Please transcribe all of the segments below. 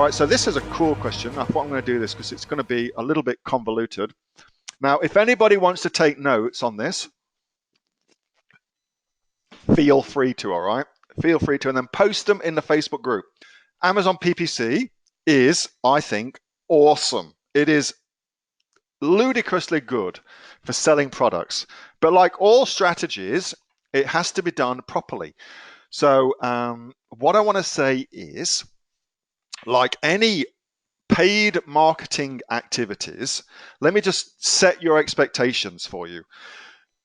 All right, so this is a cool question. I thought I'm going to do this because it's going to be a little bit convoluted. Now, if anybody wants to take notes on this, feel free to, all right? Feel free to, and then post them in the Facebook group. Amazon PPC is, I think, awesome. It is ludicrously good for selling products. But like all strategies, it has to be done properly. So what I want to say is, like any paid marketing activities, let me just set your expectations for you.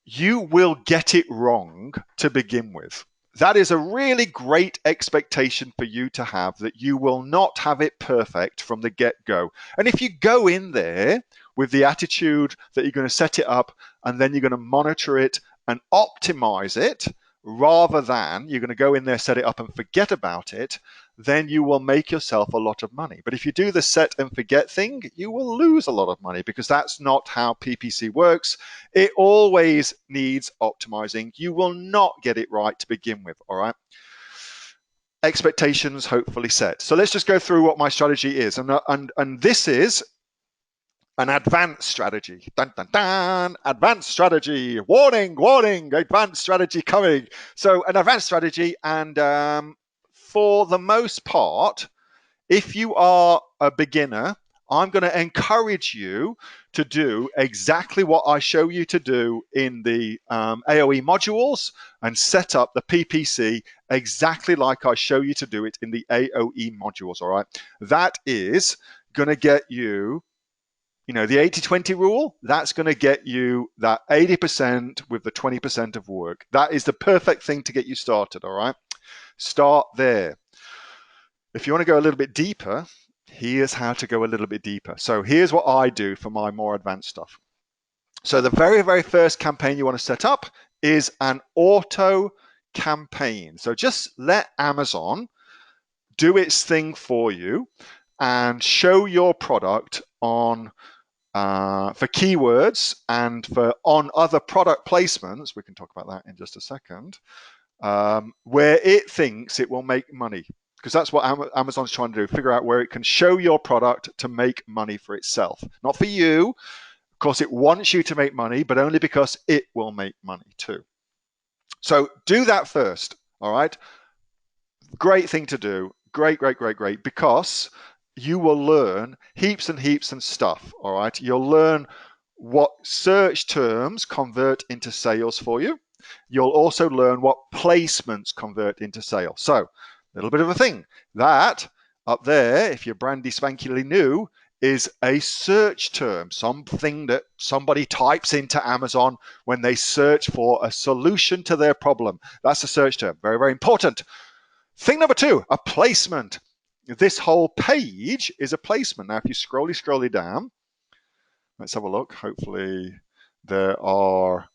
You will get it wrong to begin with. That is a really great expectation for you to have, that you will not have it perfect from the get-go. And if you go in there with the attitude that you're going to set it up and then you're going to monitor it and optimize it, rather than you're going to go in there, set it up and forget about it, then you will make yourself a lot of money. But if you do the set and forget thing, you will lose a lot of money, because that's not how PPC works. It always needs optimizing. You will not get it right to begin with, all right? Expectations hopefully set. So let's just go through what my strategy is. And this is an advanced strategy. Dun, dun, dun. Advanced strategy. Warning, warning, advanced strategy coming. So an advanced strategy, and for the most part, if you are a beginner, I'm going to encourage you to do exactly what I show you to do in the AOE modules, and set up the PPC exactly like I show you to do it in the AOE modules, all right? That is going to get you, you know, the 80-20 rule. That's going to get you that 80% with the 20% of work. That is the perfect thing to get you started, all right? Start there. If you want to go a little bit deeper, here's how to go a little bit deeper. So here's what I do for my more advanced stuff. So the very, very first campaign you want to set up is an auto campaign. So just let Amazon do its thing for you and show your product on for keywords and for on other product placements. We can talk about that in just a second, where it thinks it will make money, because that's what Amazon's trying to do, figure out where it can show your product to make money for itself, not for you. Of course, it wants you to make money, but only because it will make money too. So do that first, all right? Great thing to do. Great, great, great, great, because you will learn heaps and heaps and stuff, all right? You'll learn what search terms convert into sales for you. You'll also learn what placements convert into sales. So a little bit of a thing. That up there, if you're brandy spankily new, is a search term, something that somebody types into Amazon when they search for a solution to their problem. That's a search term. Very, very important. Thing number two, a placement. This whole page is a placement. Now, if you scrolly down, let's have a look. Hopefully there are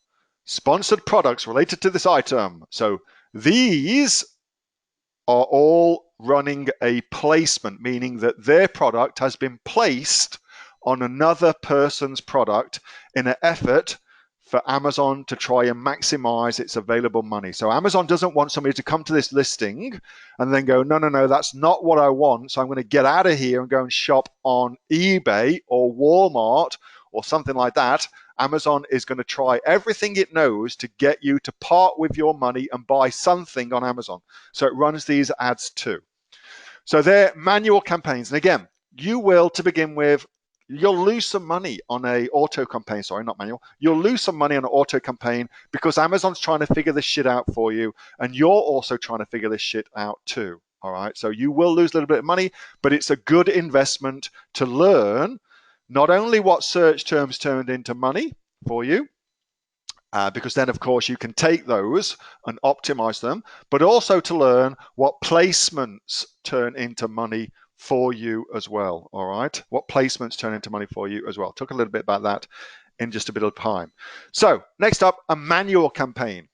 sponsored products related to this item. So these are all running a placement, meaning that their product has been placed on another person's product in an effort for Amazon to try and maximize its available money. So Amazon doesn't want somebody to come to this listing and then go, no, no, no, that's not what I want. So I'm going to get out of here and go and shop on eBay or Walmart or something like that. Amazon is going to try everything it knows to get you to part with your money and buy something on Amazon. So it runs these ads too. So they're manual campaigns. And again, you will, to begin with, you'll lose some money on a auto campaign. Sorry, not manual. You'll lose some money on an auto campaign because Amazon's trying to figure this shit out for you, and you're also trying to figure this shit out too. All right. So you will lose a little bit of money, but it's a good investment to learn not only what search terms turned into money for you, because then, of course, you can take those and optimize them, but also to learn what placements turn into money for you as well, all right? What placements turn into money for you as well. Talk a little bit about that in just a bit of time. So next up, a manual campaign.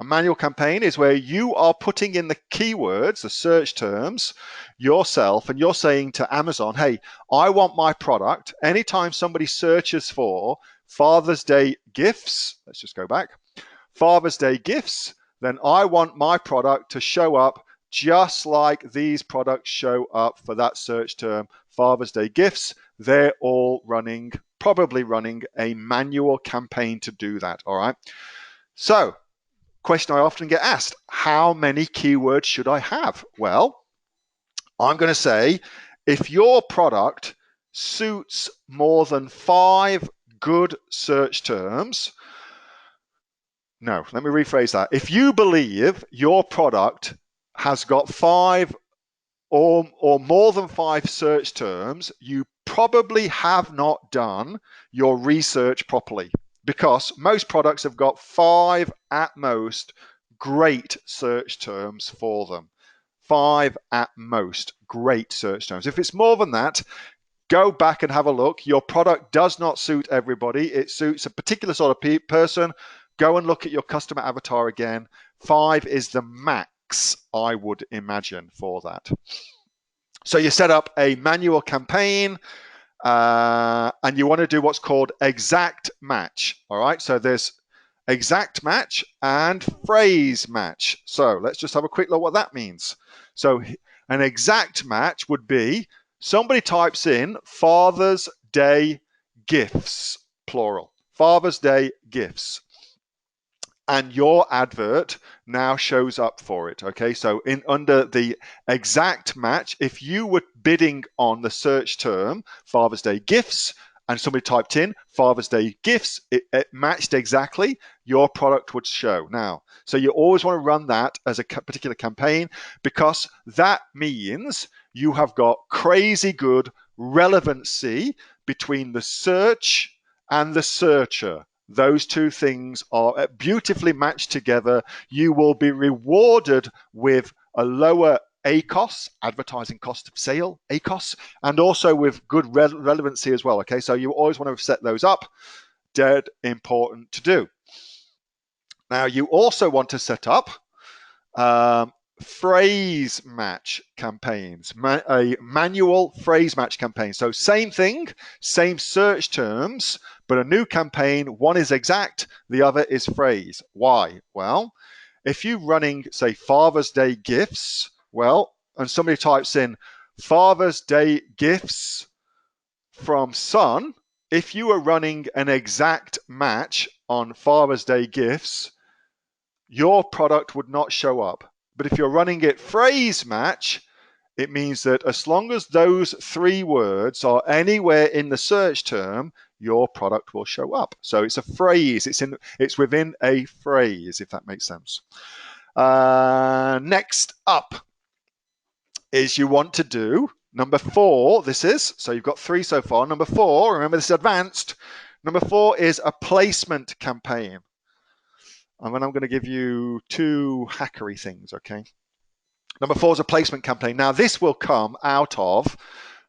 A manual campaign is where you are putting in the keywords, the search terms yourself, and you're saying to Amazon, hey, I want my product. Anytime somebody searches for Father's Day gifts, let's just go back, Father's Day gifts, then I want my product to show up just like these products show up for that search term, Father's Day gifts, they're all probably running a manual campaign to do that, all right? So, question I often get asked, how many keywords should I have? Well, I'm going to say if your product suits more than 5 good search terms, no, let me rephrase that. If you believe your product has got 5 or more than 5 search terms, you probably have not done your research properly, because most products have got 5 at most great search terms for them. 5 at most great search terms. If it's more than that, go back and have a look. Your product does not suit everybody. It suits a particular sort of person. Go and look at your customer avatar again. 5 is the max, I would imagine, for that. So you set up a manual campaign, and you want to do what's called exact match. All right, so there's exact match and phrase match. So let's just have a quick look what that means. So an exact match would be somebody types in Father's Day gifts, plural, Father's Day gifts, and your advert now shows up for it. Okay, so under the exact match, if you were bidding on the search term Father's Day gifts and somebody typed in Father's Day gifts, it matched exactly, your product would show. Now, so you always want to run that as a particular campaign, because that means you have got crazy good relevancy between the search and the searcher. Those two things are beautifully matched together. You will be rewarded with a lower ACOS, advertising cost of sale, ACOS, and also with good relevancy as well. Okay, so you always want to set those up. Dead important to do. Now, you also want to set up phrase match campaigns, a manual phrase match campaign. So same thing, same search terms, but a new campaign. One is exact, the other is phrase. Why? Well, if you're running, say, Father's Day gifts, well, and somebody types in Father's Day gifts from son, if you are running an exact match on Father's Day gifts, your product would not show up. But if you're running it phrase match, it means that as long as those 3 words are anywhere in the search term, your product will show up. So it's a phrase. It's within a phrase, if that makes sense. Next up is you want to do number 4. So you've got 3 so far. Number 4, remember this is advanced. Number 4 is a placement campaign. And then I'm going to give you 2 hackery things, okay? Number 4 is a placement campaign. Now, this will come out of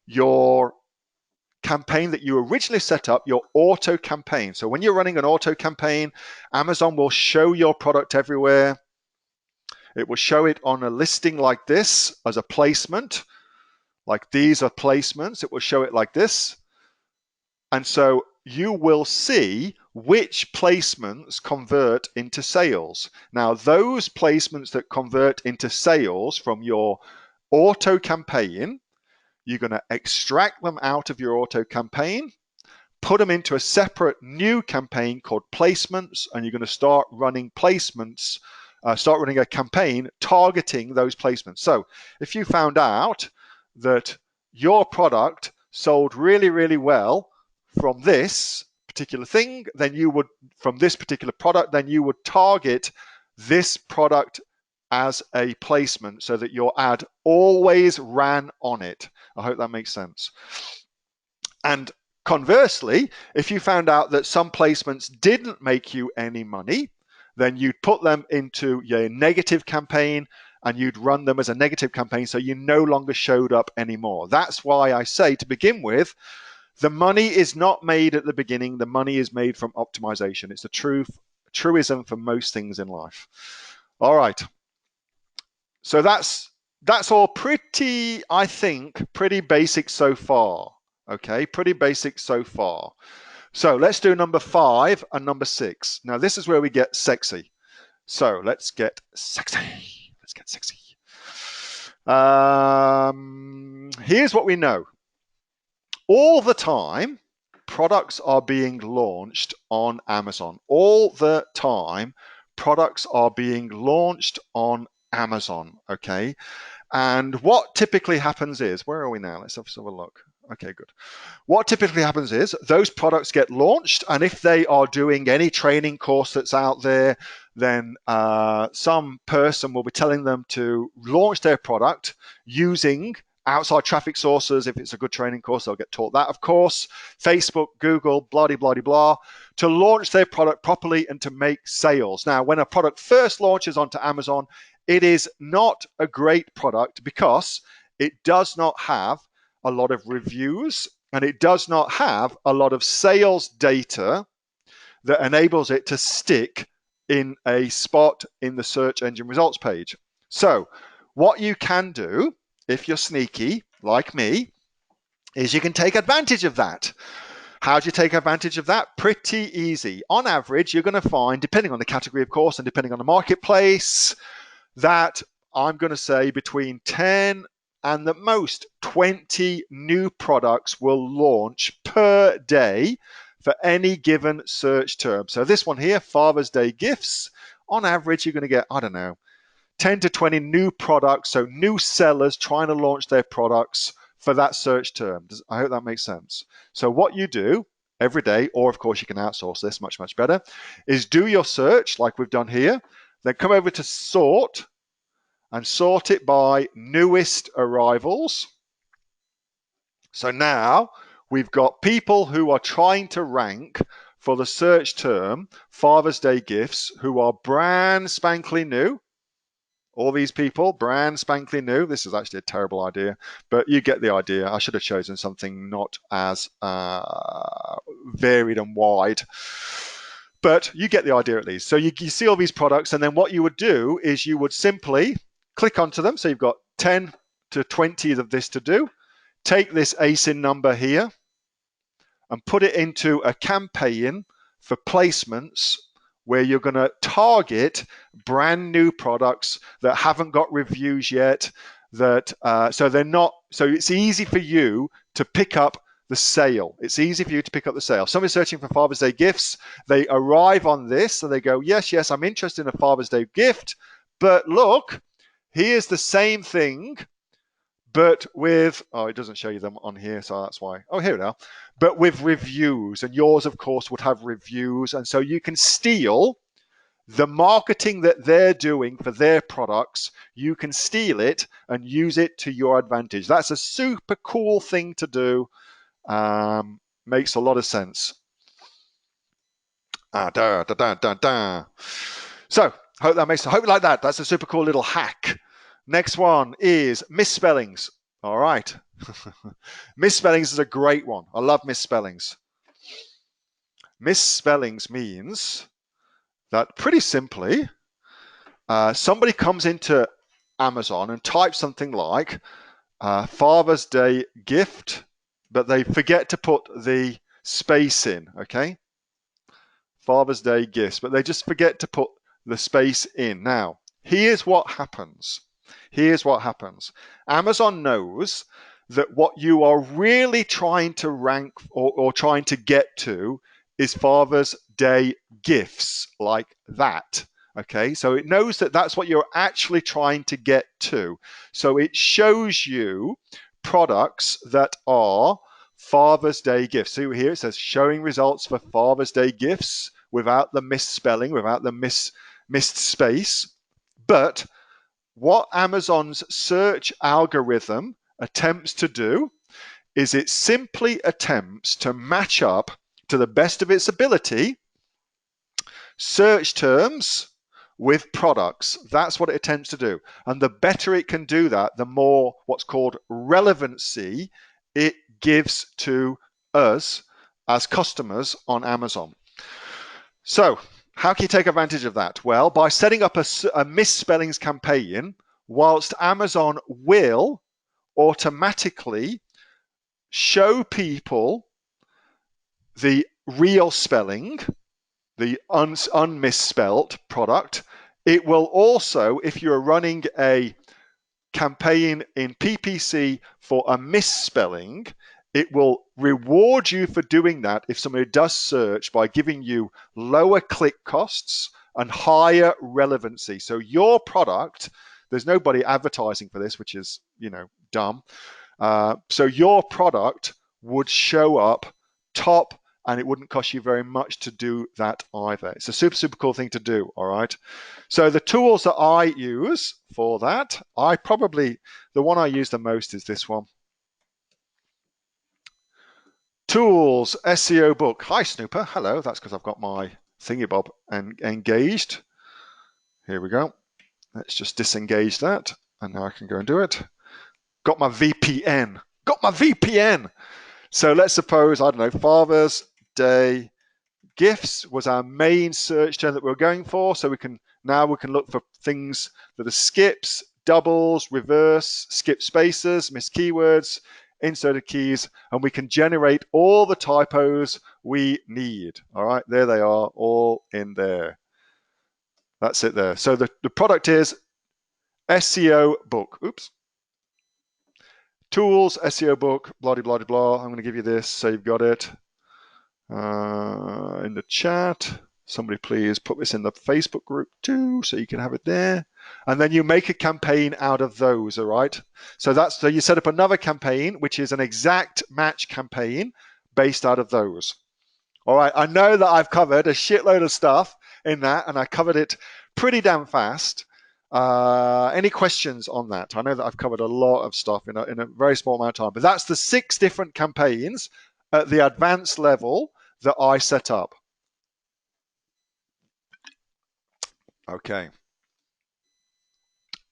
your campaign that you originally set up, your auto campaign. So when you're running an auto campaign, Amazon will show your product everywhere. It will show it on a listing like this as a placement. Like these are placements. It will show it like this. And so you will see which placements convert into sales. Now, those placements that convert into sales from your auto campaign, you're going to extract them out of your auto campaign, put them into a separate new campaign called placements, and you're going to start running placements, start running a campaign targeting those placements. So if you found out that your product sold really, really well from this particular thing, then you would, from this particular product, then you would target this product as a placement so that your ad always ran on it. I hope that makes sense. And conversely, if you found out that some placements didn't make you any money, then you'd put them into your negative campaign and you'd run them as a negative campaign so you no longer showed up anymore. That's why I say to begin with, the money is not made at the beginning. The money is made from optimization. It's a truism for most things in life. All right. So that's all pretty, I think, pretty basic so far. Okay, pretty basic so far. So let's do number 5 and number 6. Now this is where we get sexy. So let's get sexy. Let's get sexy. Here's what we know. All the time, products are being launched on Amazon. All the time, products are being launched on Amazon, okay? And what typically happens is, where are we now? Let's have a look. Okay, good. What typically happens is those products get launched, and if they are doing any training course that's out there, then some person will be telling them to launch their product using outside traffic sources. If it's a good training course, they'll get taught that, of course. Facebook, Google, blah, blah, blah, blah, to launch their product properly and to make sales. Now, when a product first launches onto Amazon, it is not a great product because it does not have a lot of reviews and it does not have a lot of sales data that enables it to stick in a spot in the search engine results page. So what you can do, if you're sneaky like me, is you can take advantage of that. How do you take advantage of that? Pretty easy. On average, you're going to find, depending on the category, of course, and depending on the marketplace, that I'm going to say between 10 and the most 20 new products will launch per day for any given search term. So this one here, Father's Day gifts, on average, you're going to get, I don't know, 10 to 20 new products. So new sellers trying to launch their products for that search term. I hope that makes sense. So what you do every day, or of course you can outsource this much, much better, is do your search like we've done here, then come over to sort and sort it by newest arrivals. So now we've got people who are trying to rank for the search term Father's Day gifts who are brand spankly new. All these people, brand spankly new. This is actually a terrible idea, but you get the idea. I should have chosen something not as varied and wide. But you get the idea at least. So you see all these products, and then what you would do is you would simply click onto them. So you've got 10 to 20 of this to do. Take this ASIN number here and put it into a campaign for placements where you're going to target brand new products that haven't got reviews yet. So it's easy for you to pick up the sale. It's easy for you to pick up the sale. Somebody's searching for Father's Day gifts. They arrive on this and they go, yes, I'm interested in a Father's Day gift. But look, here's the same thing, but with, it doesn't show you them on here, so that's why. Oh, here we are. But with reviews, and yours, of course, would have reviews. And so you can steal the marketing that they're doing for their products. You can steal it and use it to your advantage. That's a super cool thing to do. Makes a lot of sense. So hope you like that. That's a super cool little hack. Next one is misspellings. All right. Misspellings is a great one. I love misspellings. Misspellings means that pretty simply, somebody comes into Amazon and types something like Father's Day gift, but they forget to put the space in, okay? Father's Day gifts, but they just forget to put the space in. Now, here's what happens. Amazon knows that what you are really trying to rank or trying to get to is Father's Day gifts like that. Okay, so it knows that that's what you're actually trying to get to. So it shows you products that are Father's Day gifts. So here it says showing results for Father's Day gifts without the misspelling, without the missed space. But what Amazon's search algorithm attempts to do is it simply attempts to match up to the best of its ability search terms with products. That's what it attempts to do. And the better it can do that, the more what's called relevancy it gives to us as customers on Amazon. So how can you take advantage of that? Well, by setting up a misspellings campaign, whilst Amazon will automatically show people the real spelling, the unmisspelt product, it will also, if you're running a campaign in PPC for a misspelling, it will reward you for doing that if somebody does search by giving you lower click costs and higher relevancy. So your product, there's nobody advertising for this, which is, dumb. So your product would show up top, and it wouldn't cost you very much to do that either. It's a super, super cool thing to do, all right? So the tools that I use for that, the one I use the most is this one. Tools, SEO book. Hi, Snooper. Hello. That's because I've got my thingy-bob engaged. Here we go. Let's just disengage that, and now I can go and do it. Got my VPN. So let's suppose, I don't know, Father's Day gifts was our main search term that we were going for. So we can look for things that are skips, doubles, reverse, skip spaces, missed keywords, inserted keys, and we can generate all the typos we need. All right, there they are, all in there. That's it there. So the product is SEO book. Oops. Tools, SEO book, blah, blah, blah, blah. I'm going to give you this so you've got it in the chat. Somebody please put this in the Facebook group too so you can have it there. And then you make a campaign out of those, all right? So you set up another campaign, which is an exact match campaign based out of those. All right, I know that I've covered a shitload of stuff in that, and I covered it pretty damn fast. Any questions on that? I know that I've covered a lot of stuff in a very small amount of time, but that's the 6 different campaigns at the advanced level that I set up. Okay.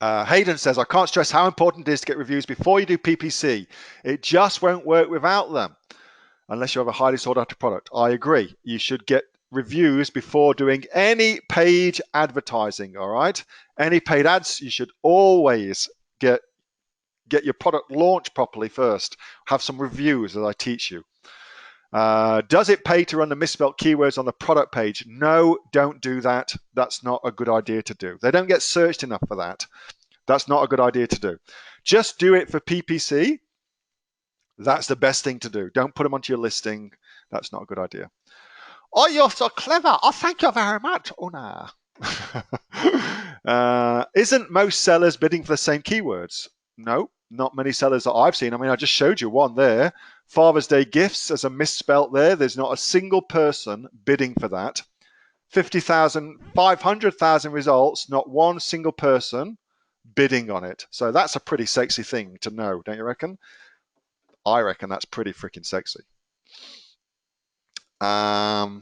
Hayden says, I can't stress how important it is to get reviews before you do PPC. It just won't work without them unless you have a highly sought after product. I agree. You should get reviews before doing any paid advertising, all right? Any paid ads, you should always get your product launched properly first. Have some reviews as I teach you. Does it pay to run the misspelled keywords on the product page? No, don't do that. That's not a good idea to do. They don't get searched enough for that. That's not a good idea to do. Just do it for PPC. That's the best thing to do. Don't put them onto your listing. That's not a good idea. Oh, you're so clever. Oh, thank you very much. Oh, nah. Isn't most sellers bidding for the same keywords? No, not many sellers that I've seen. I mean, I just showed you one there. Father's Day gifts as a misspelt there. There's not a single person bidding for that. 50,000, 500,000 results, not one single person bidding on it. So that's a pretty sexy thing to know, don't you reckon? I reckon that's pretty freaking sexy. Are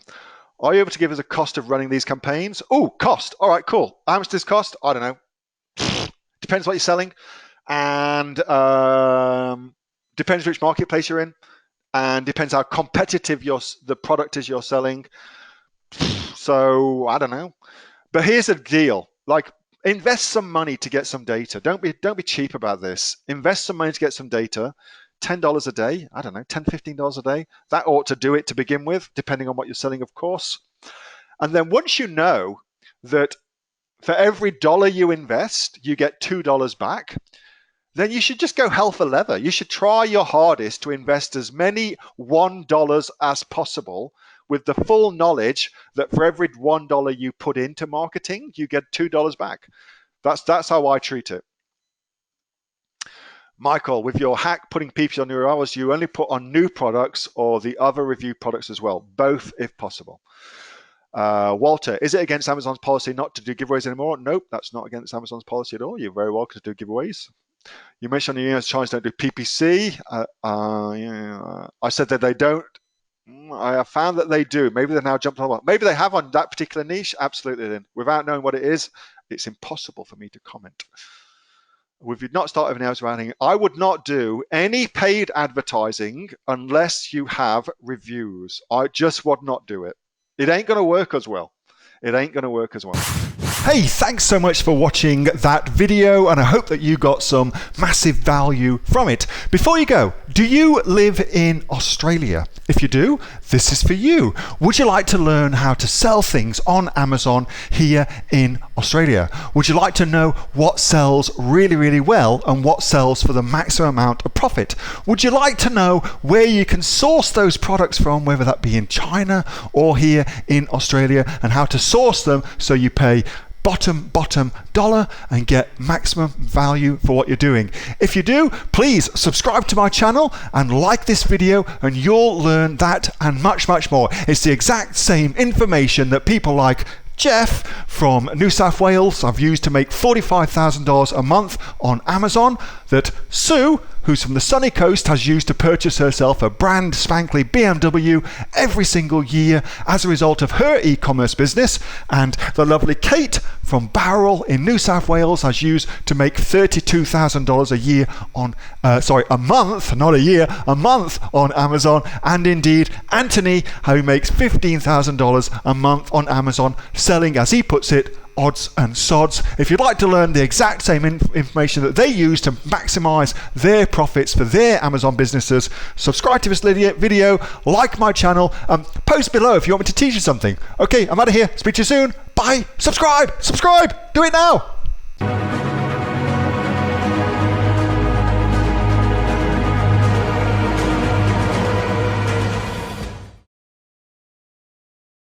you able to give us a cost of running these campaigns? Oh, cost. All right, cool. How much does this cost? I don't know. Depends what you're selling. And depends which marketplace you're in. And depends how competitive the product is you're selling. So, I don't know. But here's the deal. Like, invest some money to get some data. Don't be cheap about this. Invest some money to get some data. $10 a day, I don't know, $10, $15 a day. That ought to do it to begin with, depending on what you're selling, of course. And then once you know that for every dollar you invest, you get $2 back, then you should just go hell for leather. You should try your hardest to invest as many $1 as possible with the full knowledge that for every $1 you put into marketing, you get $2 back. That's how I treat it. Michael, with your hack putting PPC on new URLs, you only put on new products or the other review products as well, both if possible. Walter, is it against Amazon's policy not to do giveaways anymore? Nope, that's not against Amazon's policy at all. You're very welcome to do giveaways. You mentioned the US Chinese don't do PPC. Yeah, I said that they don't. I have found that they do. Maybe they've now jumped on one. Maybe they have on that particular niche. Absolutely. Then, without knowing what it is, it's impossible for me to comment. If you've not started an email marketing, I would not do any paid advertising unless you have reviews. I just would not do it. It ain't going to work as well. It ain't going to work as well. Hey, thanks so much for watching that video, and I hope that you got some massive value from it. Before you go, do you live in Australia? If you do, this is for you. Would you like to learn how to sell things on Amazon here in Australia? Would you like to know what sells really, really well and what sells for the maximum amount of profit? Would you like to know where you can source those products from, whether that be in China or here in Australia, and how to source them so you pay bottom dollar and get maximum value for what you're doing? If you do, please subscribe to my channel and like this video, and you'll learn that and much more. It's the exact same information that people like Jeff from New South Wales have used to make $45,000 a month on Amazon, that Sue, who's from the sunny coast, has used to purchase herself a brand spankly BMW every single year as a result of her e-commerce business, and the lovely Kate from Bowral in New South Wales has used to make $32,000 a year on a month, not a year, a month on Amazon, and indeed Anthony, who makes $15,000 a month on Amazon, selling, as he puts it, odds and sods. If you'd like to learn the exact same information that they use to maximize their profits for their Amazon businesses, subscribe to this video, like my channel, post below if you want me to teach you something. Okay, I'm out of here. Speak to you soon. Bye. Subscribe. Do it now.